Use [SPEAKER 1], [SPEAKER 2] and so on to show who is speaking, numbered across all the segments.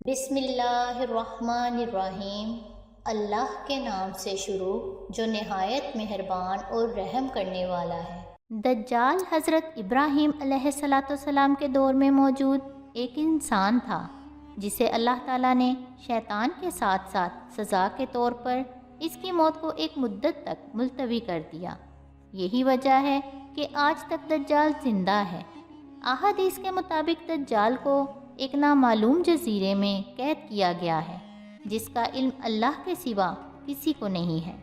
[SPEAKER 1] بسم اللہ الرحمن الرحیم۔ اللہ کے نام سے شروع جو نہایت مہربان اور رحم کرنے والا ہے۔ دجال حضرت ابراہیم علیہ السلام کے دور میں موجود ایک انسان تھا جسے اللہ تعالیٰ نے شیطان کے ساتھ ساتھ سزا کے طور پر اس کی موت کو ایک مدت تک ملتوی کر دیا۔ یہی وجہ ہے کہ آج تک دجال زندہ ہے۔ احادیث کے مطابق دجال کو ایک نامعلوم جزیرے میں قید کیا گیا ہے جس کا علم اللہ کے سوا کسی کو نہیں ہے۔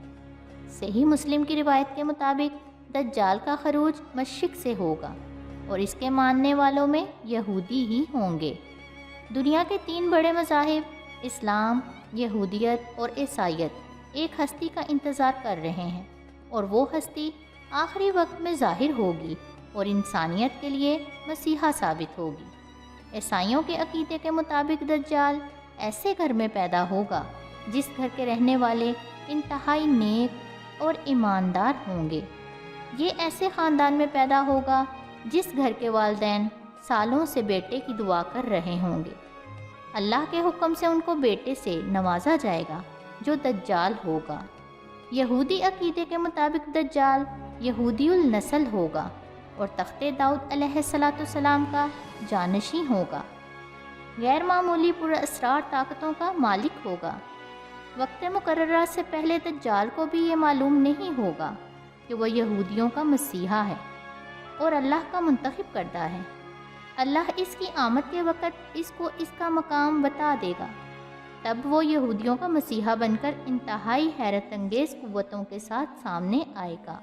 [SPEAKER 1] صحیح مسلم کی روایت کے مطابق دجال کا خروج مشرق سے ہوگا اور اس کے ماننے والوں میں یہودی ہی ہوں گے۔ دنیا کے 3 بڑے مذاہب اسلام، یہودیت اور عیسائیت ایک ہستی کا انتظار کر رہے ہیں اور وہ ہستی آخری وقت میں ظاہر ہوگی اور انسانیت کے لیے مسیحا ثابت ہوگی۔ عیسائیوں کے عقیدے کے مطابق دجال ایسے گھر میں پیدا ہوگا جس گھر کے رہنے والے انتہائی نیک اور ایماندار ہوں گے۔ یہ ایسے خاندان میں پیدا ہوگا جس گھر کے والدین سالوں سے بیٹے کی دعا کر رہے ہوں گے۔ اللہ کے حکم سے ان کو بیٹے سے نوازا جائے گا جو دجال ہوگا۔ یہودی عقیدے کے مطابق دجال یہودی النسل ہوگا اور تخت داؤد علیہ السلام کا جانشین ہوگا۔ غیر معمولی پراسرار طاقتوں کا مالک ہوگا۔ وقت مقررہ سے پہلے دجال کو بھی یہ معلوم نہیں ہوگا کہ وہ یہودیوں کا مسیحا ہے اور اللہ کا منتخب کردہ ہے۔ اللہ اس کی آمد کے وقت اس کو اس کا مقام بتا دے گا، تب وہ یہودیوں کا مسیحا بن کر انتہائی حیرت انگیز قوتوں کے ساتھ سامنے آئے گا۔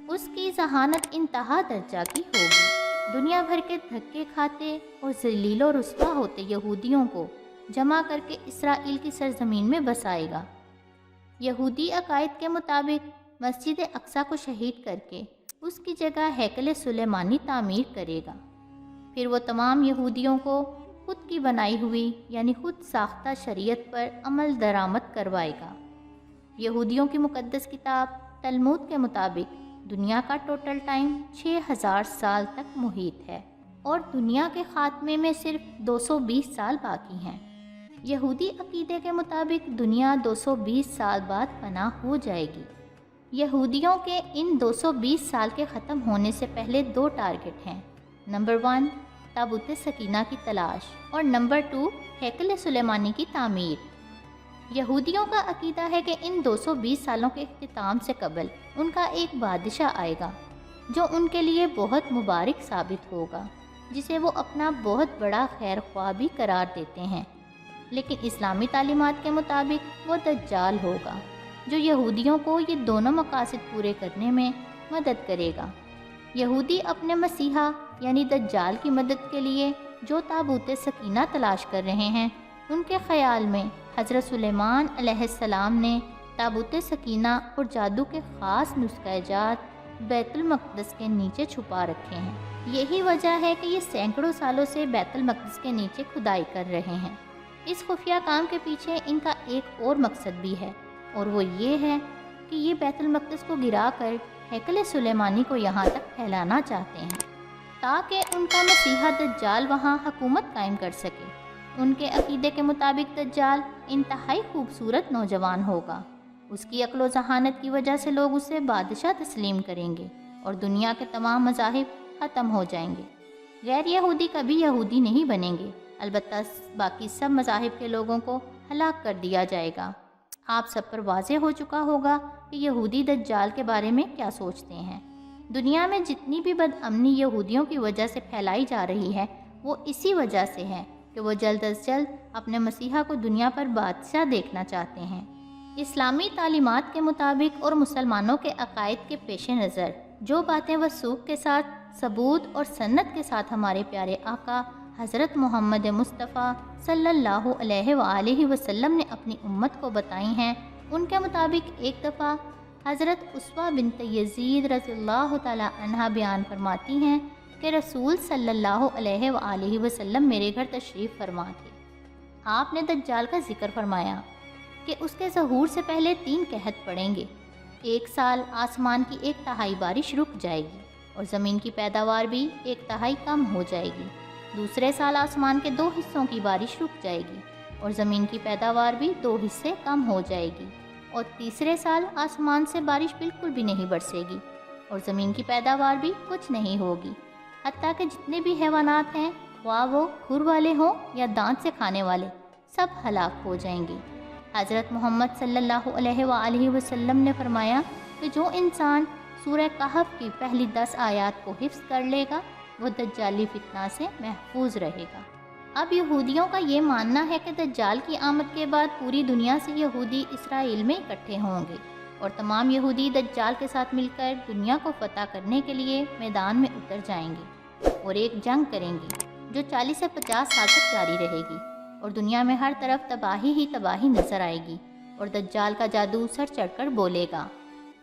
[SPEAKER 1] اس کی ذہانت انتہا درجہ کی ہوگی۔ دنیا بھر کے دھکے کھاتے اور ذلیل و رسوا ہوتے یہودیوں کو جمع کر کے اسرائیل کی سرزمین میں بسائے گا۔ یہودی عقائد کے مطابق مسجد اقصی کو شہید کر کے اس کی جگہ ہیکل سلیمانی تعمیر کرے گا۔ پھر وہ تمام یہودیوں کو خود کی بنائی ہوئی یعنی خود ساختہ شریعت پر عمل درآمد کروائے گا۔ یہودیوں کی مقدس کتاب تلمود کے مطابق دنیا کا ٹوٹل ٹائم 6000 سال تک محیط ہے اور دنیا کے خاتمے میں صرف 220 سال باقی ہیں۔ یہودی عقیدے کے مطابق دنیا 220 سال بعد فنا ہو جائے گی۔ یہودیوں کے ان 220 سال کے ختم ہونے سے پہلے 2 ٹارگٹ ہیں۔ نمبر 1 تابوت سکینہ کی تلاش اور نمبر 2 ہیکل سلیمانی کی تعمیر۔ یہودیوں کا عقیدہ ہے کہ ان 220 سالوں کے اختتام سے قبل ان کا ایک بادشاہ آئے گا جو ان کے لیے بہت مبارک ثابت ہوگا، جسے وہ اپنا بہت بڑا خیر خواہ بھی قرار دیتے ہیں۔ لیکن اسلامی تعلیمات کے مطابق وہ دجال ہوگا جو یہودیوں کو یہ دونوں مقاصد پورے کرنے میں مدد کرے گا۔ یہودی اپنے مسیحا یعنی دجال کی مدد کے لیے جو تابوت سکینہ تلاش کر رہے ہیں، ان کے خیال میں حضرت سلیمان علیہ السلام نے تابوت سکینہ اور جادو کے خاص نسخہ جات بیت المقدس کے نیچے چھپا رکھے ہیں۔ یہی وجہ ہے کہ یہ سینکڑوں سالوں سے بیت المقدس کے نیچے کھدائی کر رہے ہیں۔ اس خفیہ کام کے پیچھے ان کا ایک اور مقصد بھی ہے اور وہ یہ ہے کہ یہ بیت المقدس کو گرا کر ہیکل سلیمانی کو یہاں تک پھیلانا چاہتے ہیں تاکہ ان کا مسیحا دجال وہاں حکومت قائم کر سکے۔ ان کے عقیدے کے مطابق دجال انتہائی خوبصورت نوجوان ہوگا۔ اس کی عقل و ذہانت کی وجہ سے لوگ اسے بادشاہ تسلیم کریں گے اور دنیا کے تمام مذاہب ختم ہو جائیں گے۔ غیر یہودی کبھی یہودی نہیں بنیں گے، البتہ باقی سب مذاہب کے لوگوں کو ہلاک کر دیا جائے گا۔ آپ سب پر واضح ہو چکا ہوگا کہ یہودی دجال کے بارے میں کیا سوچتے ہیں۔ دنیا میں جتنی بھی بد امنی یہودیوں کی وجہ سے پھیلائی جا رہی ہے، وہ اسی وجہ سے ہے کہ وہ جلد از جلد اپنے مسیحا کو دنیا پر بادشاہ دیکھنا چاہتے ہیں۔ اسلامی تعلیمات کے مطابق اور مسلمانوں کے عقائد کے پیش نظر جو باتیں وثوق کے ساتھ ثبوت اور سند کے ساتھ ہمارے پیارے آقا حضرت محمد مصطفیٰ صلی اللہ علیہ وآلہ وسلم نے اپنی امت کو بتائی ہیں، ان کے مطابق ایک دفعہ حضرت اسوہ بنت یزید رضی اللہ تعالی عنہ بیان فرماتی ہیں کہ رسول صلی اللہ علیہ وآلہ وسلم میرے گھر تشریف فرما تھے۔ آپ نے دجال کا ذکر فرمایا کہ اس کے ظہور سے پہلے 3 قحط پڑیں گے۔ ایک سال آسمان کی 1/3 بارش رک جائے گی اور زمین کی پیداوار بھی 1/3 کم ہو جائے گی۔ دوسرے سال آسمان کے 2 حصوں کی بارش رک جائے گی اور زمین کی پیداوار بھی 2 حصے کم ہو جائے گی، اور تیسرے سال آسمان سے بارش بالکل بھی نہیں برسے گی اور زمین کی پیداوار بھی کچھ نہیں ہوگی، حتیٰ کہ جتنے بھی حیوانات ہیں، خواہ وہ کھر والے ہوں یا دانت سے کھانے والے، سب ہلاک ہو جائیں گے۔ حضرت محمد صلی اللہ علیہ وآلہ وسلم نے فرمایا کہ جو انسان سورہ کہف کی پہلی 10 آیات کو حفظ کر لے گا وہ دجالی فتنہ سے محفوظ رہے گا۔ اب یہودیوں کا یہ ماننا ہے کہ دجال کی آمد کے بعد پوری دنیا سے یہودی اسرائیل میں اکٹھے ہوں گے اور تمام یہودی دجال کے ساتھ مل کر دنیا کو فتح کرنے کے لیے میدان میں اتر جائیں گے اور ایک جنگ کریں گے جو 40 سے 50 سال تک جاری رہے گی، اور دنیا میں ہر طرف تباہی ہی تباہی نظر آئے گی، اور دجال کا جادو سر چڑھ کر بولے گا۔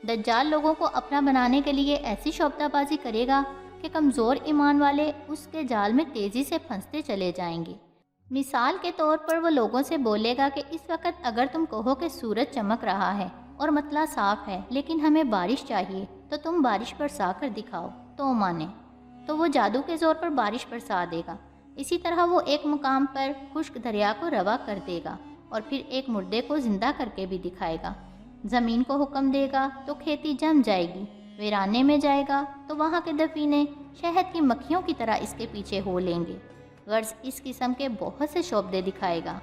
[SPEAKER 1] دجال لوگوں کو اپنا بنانے کے لیے ایسی شعبدہ بازی کرے گا کہ کمزور ایمان والے اس کے جال میں تیزی سے پھنستے چلے جائیں گے۔ مثال کے طور پر وہ لوگوں سے بولے گا کہ اس وقت اگر تم کہو کہ سورج چمک رہا ہے اور مطلع صاف ہے لیکن ہمیں بارش چاہیے تو تم بارش برسا کر دکھاؤ تو مانے، تو وہ جادو کے زور پر بارش برسا دے گا۔ اسی طرح وہ ایک مقام پر خشک دریا کو روا کر دے گا اور پھر ایک مردے کو زندہ کر کے بھی دکھائے گا۔ زمین کو حکم دے گا تو کھیتی جم جائے گی، ویرانے میں جائے گا تو وہاں کے دفینے شہد کی مکھیوں کی طرح اس کے پیچھے ہو لیں گے۔ غرض اس قسم کے بہت سے شعبدے دکھائے گا۔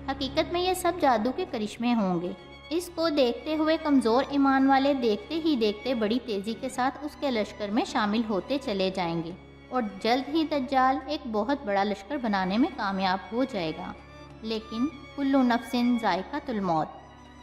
[SPEAKER 1] حقیقت میں یہ سب جادو کے کرشمے ہوں گے۔ اس کو دیکھتے ہوئے کمزور ایمان والے دیکھتے ہی دیکھتے بڑی تیزی کے ساتھ اس کے لشکر میں شامل ہوتے چلے جائیں گے اور جلد ہی دجال ایک بہت بڑا لشکر بنانے میں کامیاب ہو جائے گا۔ لیکن کلو نفس ذائقۃ الموت،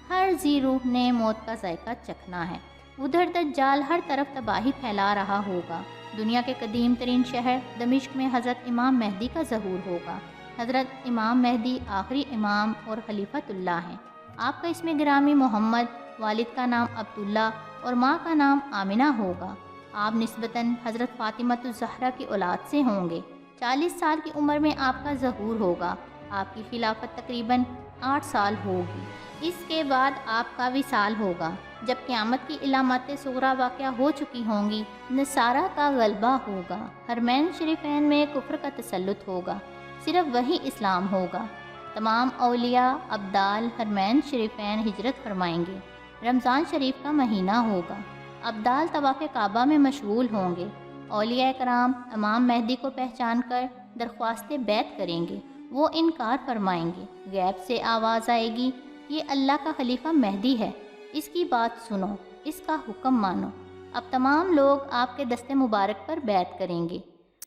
[SPEAKER 1] ہر ذی روح نے موت کا ذائقہ چکھنا ہے۔ ادھر دجال ہر طرف تباہی پھیلا رہا ہوگا۔ دنیا کے قدیم ترین شہر دمشق میں حضرت امام مہدی کا ظہور ہوگا۔ حضرت امام مہدی آخری امام اور خلیفۃ اللہ ہیں۔ آپ کا اسم گرامی محمد، والد کا نام عبداللہ اور ماں کا نام آمنہ ہوگا۔ آپ نسبتاً حضرت فاطمۃ الزہرا کی اولاد سے ہوں گے۔ 40 سال کی عمر میں آپ کا ظہور ہوگا۔ آپ کی خلافت تقریباً 8 سال ہوگی۔ اس کے بعد آپ کا وصال ہوگا۔ جب قیامت کی علامات صغریٰ واقعہ ہو چکی ہوں گی، نصارہ کا غلبہ ہوگا، حرمین شریفین میں کفر کا تسلط ہوگا، صرف وہی اسلام ہوگا۔ تمام اولیاء ابدال حرمین شریفین ہجرت فرمائیں گے۔ رمضان شریف کا مہینہ ہوگا۔ ابدال طواف کعبہ میں مشغول ہوں گے۔ اولیاء کرام امام مہدی کو پہچان کر درخواست بیعت کریں گے۔ وہ انکار فرمائیں گے۔ غیب سے آواز آئے گی، یہ اللہ کا خلیفہ مہدی ہے، اس کی بات سنو، اس کا حکم مانو۔ اب تمام لوگ آپ کے دست مبارک پر بیعت کریں گے۔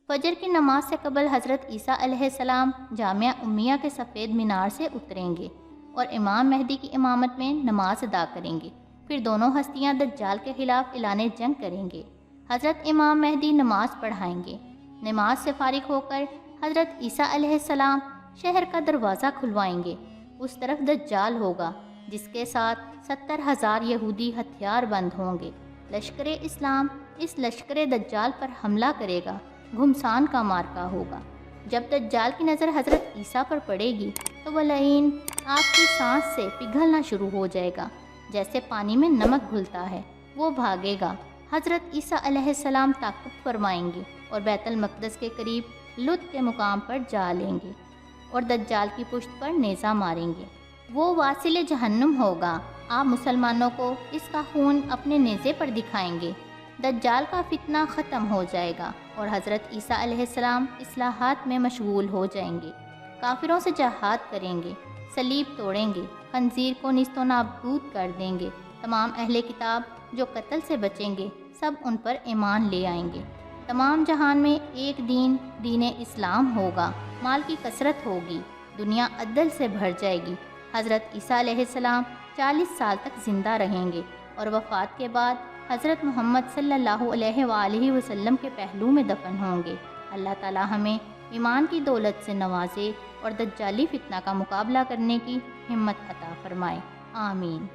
[SPEAKER 1] فجر کی نماز سے قبل حضرت عیسیٰ علیہ السلام جامعہ امیہ کے سفید مینار سے اتریں گے اور امام مہدی کی امامت میں نماز ادا کریں گے۔ پھر دونوں ہستیاں دجال کے خلاف اعلان جنگ کریں گے۔ حضرت امام مہدی نماز پڑھائیں گے۔ نماز سے فارغ ہو کر حضرت عیسیٰ علیہ السلام شہر کا دروازہ کھلوائیں گے۔ اس طرف دجال ہوگا جس کے ساتھ 70,000 یہودی ہتھیار بند ہوں گے۔ لشکر اسلام اس لشکر دجال پر حملہ کرے گا۔ گھمسان کا مارکا ہوگا۔ جب دجال کی نظر حضرت عیسیٰ پر پڑے گی تو وہ لعین آپ کی سانس سے پگھلنا شروع ہو جائے گا جیسے پانی میں نمک گھلتا ہے۔ وہ بھاگے گا۔ حضرت عیسیٰ علیہ السلام تعقب فرمائیں گے اور بیت المقدس کے قریب لد کے مقام پر جا لیں گے اور دجال کی پشت پر نیزہ ماریں گے۔ وہ واصل جہنم ہوگا۔ آپ مسلمانوں کو اس کا خون اپنے نیزے پر دکھائیں گے۔ دجال کا فتنہ ختم ہو جائے گا اور حضرت عیسیٰ علیہ السلام اصلاحات میں مشغول ہو جائیں گے۔ کافروں سے جہاد کریں گے، صلیب توڑیں گے، خنزیر کو نیست و نابود کر دیں گے۔ تمام اہل کتاب جو قتل سے بچیں گے سب ان پر ایمان لے آئیں گے۔ تمام جہان میں ایک دین، دین اسلام ہوگا۔ مال کی کثرت ہوگی، دنیا عدل سے بھر جائے گی۔ حضرت عیسیٰ علیہ السلام 40 سال تک زندہ رہیں گے اور وفات کے بعد حضرت محمد صلی اللہ علیہ وآلہ وسلم کے پہلو میں دفن ہوں گے۔ اللہ تعالی ہمیں ایمان کی دولت سے نوازے اور دجالی فتنہ کا مقابلہ کرنے کی ہمت عطا فرمائے۔ آمین۔